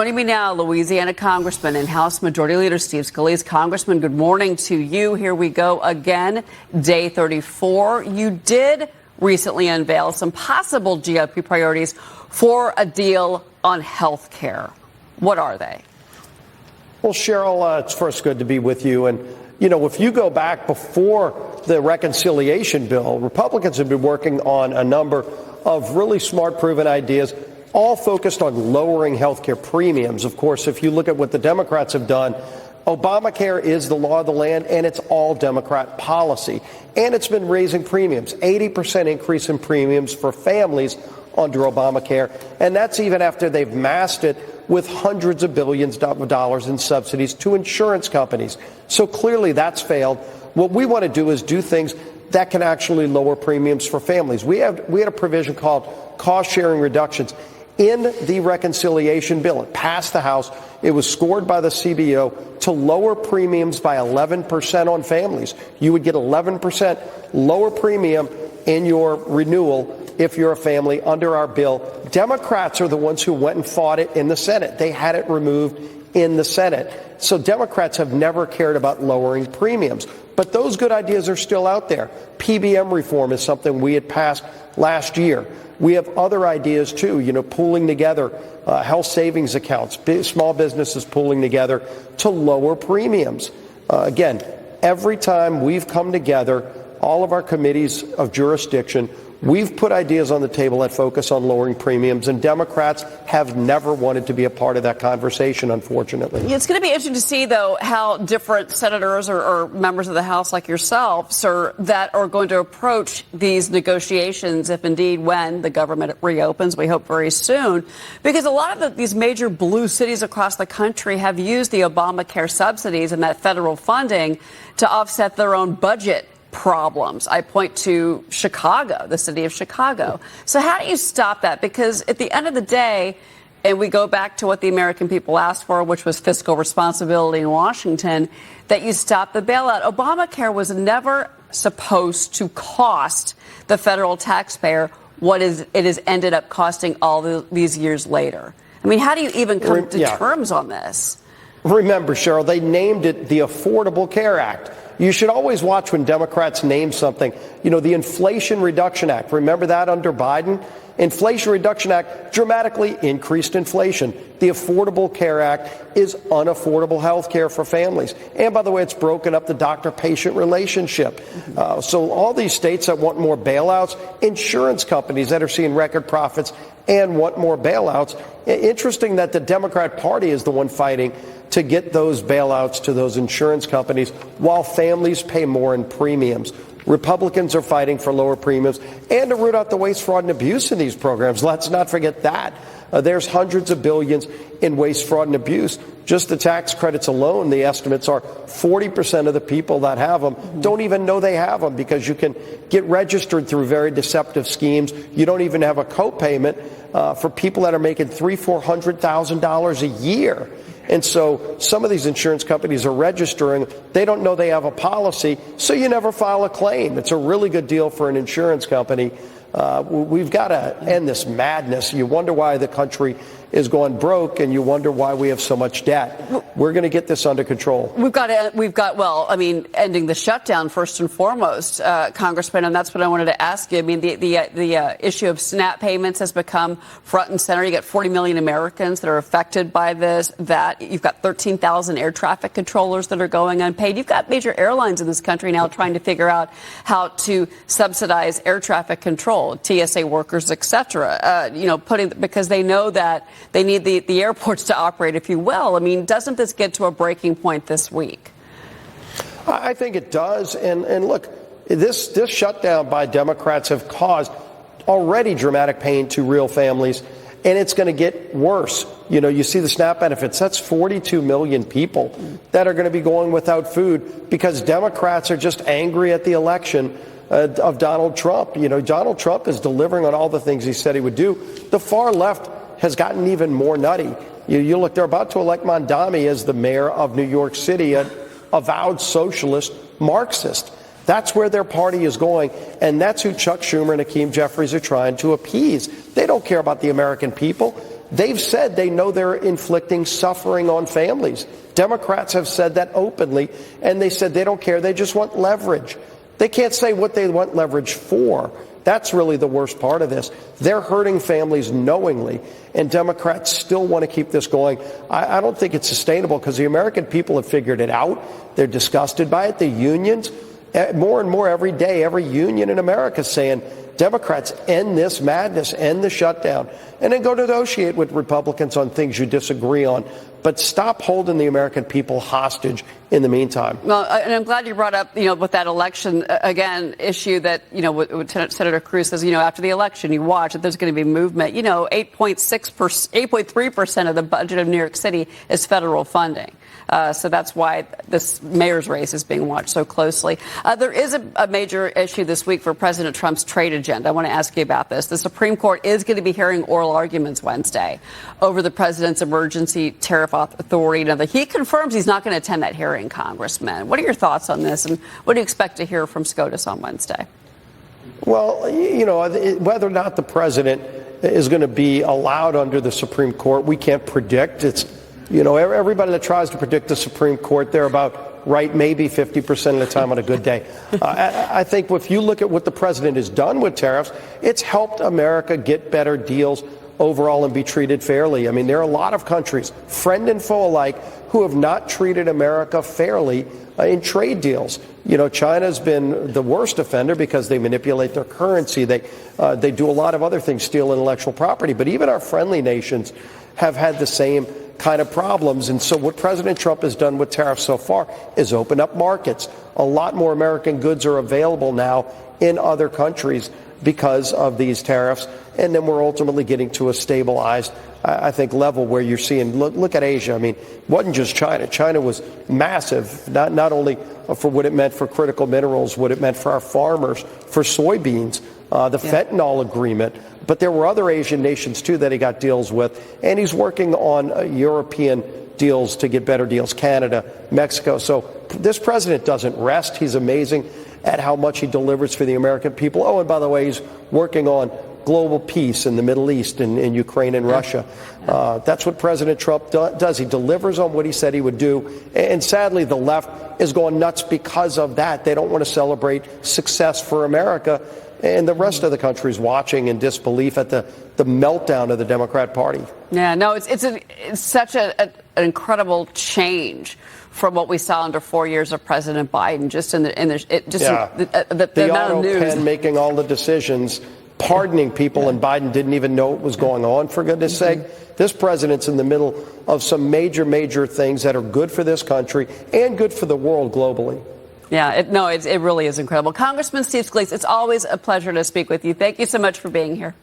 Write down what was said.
Joining me now, Louisiana Congressman and House Majority Leader Steve Scalise. Congressman, good morning to you. Here we go again, day 34. You did recently unveil some possible GOP priorities for a deal on health care. What are they? Well, Cheryl, it's first good to be with you. And, you know, if you go back before the reconciliation bill, Republicans have been working on a number of really smart, proven ideas, all focused on lowering health care premiums. Of course, if you look at what the Democrats have done, Obamacare is the law of the land, and it's all Democrat policy. And it's been raising premiums, 80% increase in premiums for families under Obamacare. And that's even after they've masked it with hundreds of billions of dollars in subsidies to insurance companies. So clearly that's failed. What we want to do is do things that can actually lower premiums for families. We had a provision called cost-sharing reductions in the reconciliation bill. It passed the House. It was scored by the CBO to lower premiums by 11% on families. You would get 11% lower premium in your renewal if you're a family under our bill. Democrats are the ones who went and fought it in the Senate. They had it removed in the Senate. So Democrats have never cared about lowering premiums. But those good ideas are still out there. PBM reform is something we had passed last year. We have other ideas, too, you know, pooling together health savings accounts, small businesses pooling together to lower premiums. Again, every time we've come together, all of our committees of jurisdiction, we've put ideas on the table that focus on lowering premiums, and Democrats have never wanted to be a part of that conversation, unfortunately. It's going to be interesting to see, though, how different senators or members of the House like yourself, sir, that are going to approach these negotiations, if indeed when the government reopens, we hope very soon, because a lot of these major blue cities across the country have used the Obamacare subsidies and that federal funding to offset their own budget problems. I point to Chicago, the city of Chicago. So how do you stop that? Because at the end of the day, and we go back to what the American people asked for, which was fiscal responsibility in Washington, that you stop the bailout. Obamacare was never supposed to cost the federal taxpayer what it has ended up costing all these years later. I mean, how do you even come to terms on this? Remember, Cheryl, they named it the Affordable Care Act. You should always watch when Democrats name something. You know, the Inflation Reduction Act, remember that under Biden? Inflation Reduction Act dramatically increased inflation. The Affordable Care Act is unaffordable health care for families. And by the way, it's broken up the doctor-patient relationship. So all these states that want more bailouts, insurance companies that are seeing record profits and want more bailouts. Interesting that the Democrat Party is the one fighting to get those bailouts to those insurance companies while families pay more in premiums. Republicans are fighting for lower premiums and to root out the waste, fraud, and abuse in these programs. Let's not forget that. There's hundreds of billions in waste, fraud, and abuse. Just the tax credits alone, the estimates are 40% of the people that have them don't even know they have them because you can get registered through very deceptive schemes. You don't even have a co-payment for people that are making $300,000-$400,000 a year. And so some of these insurance companies are registering. They don't know they have a policy, so you never file a claim. It's a really good deal for an insurance company. We've got to end this madness. You wonder why the country is going broke, and you wonder why we have so much debt. We're going to get this under control. Well, I mean, ending the shutdown first and foremost, Congressman, and that's what I wanted to ask you. I mean, the issue of SNAP payments has become front and center. You got 40 million Americans that are affected by this. That you've got 13,000 air traffic controllers that are going unpaid. You've got major airlines in this country now trying to figure out how to subsidize air traffic control, TSA workers, et cetera. Because they know that they need the airports to operate, if you will. I mean, doesn't this get to a breaking point this week? I think it does. And look, this shutdown by Democrats have caused already dramatic pain to real families, and it's going to get worse. You know, you see the SNAP benefits. That's 42 million people that are going to be going without food because Democrats are just angry at the election of Donald Trump. You know, Donald Trump is delivering on all the things he said he would do. The far left has gotten even more nutty. You look, they're about to elect Mondami as the mayor of New York City, an avowed socialist Marxist. That's where their party is going, and that's who Chuck Schumer and Hakeem Jeffries are trying to appease. They don't care about the American people. They've said they know they're inflicting suffering on families. Democrats have said that openly, and they said they don't care. They just want leverage. They can't say what they want leverage for. That's really the worst part of this. They're hurting families knowingly, and Democrats still want to keep this going. I don't think it's sustainable because the American people have figured it out. They're disgusted by it. The unions, more and more every day, every union in America is saying, Democrats, end this madness, end the shutdown, and then go negotiate with Republicans on things you disagree on. But stop holding the American people hostage in the meantime. Well, and I'm glad you brought up, with that election, again, issue that, what Senator Cruz says, after the election, you watch that there's going to be movement. 8.3% of the budget of New York City is federal funding. So that's why this mayor's race is being watched so closely. There is a major issue this week for President Trump's trade agenda. I want to ask you about this. The Supreme Court is going to be hearing oral arguments Wednesday over the president's emergency tariff authority. Now, he confirms he's not going to attend that hearing, Congressman. What are your thoughts on this, and what do you expect to hear from SCOTUS on Wednesday? Well, whether or not the president is going to be allowed under the Supreme Court, we can't predict. It's everybody that tries to predict the Supreme Court, they're about right maybe 50% of the time on a good day. I think if you look at what the president has done with tariffs, it's helped America get better deals overall and be treated fairly. I mean, there are a lot of countries, friend and foe alike, who have not treated America fairly in trade deals. China's been the worst offender because they manipulate their currency. They do a lot of other things, steal intellectual property. But even our friendly nations have had the same kind of problems. And so what President Trump has done with tariffs so far is open up markets. A lot more American goods are available now in other countries because of these tariffs. And then we're ultimately getting to a stabilized, I think, level where you're seeing, look at Asia. I mean, it wasn't just China. China was massive, not only for what it meant for critical minerals, what it meant for our farmers, for soybeans, the fentanyl agreement. But there were other Asian nations, too, that he got deals with. And he's working on European deals to get better deals, Canada, Mexico. So this president doesn't rest. He's amazing at how much he delivers for the American people. Oh, and by the way, he's working on global peace in the Middle East and in Ukraine and Russia. That's what President Trump does. He delivers on what he said he would do. And sadly, the left is going nuts because of that. They don't want to celebrate success for America. And the rest of the country is watching in disbelief at the meltdown of the Democrat Party. Yeah, no, it's such an incredible change from what we saw under 4 years of President Biden. Just in the amount of news, pen making all the decisions, pardoning people, and Biden didn't even know what was going on. For goodness' sake, this president's in the middle of some major things that are good for this country and good for the world globally. Yeah, it really is incredible. Congressman Steve Scalise, it's always a pleasure to speak with you. Thank you so much for being here.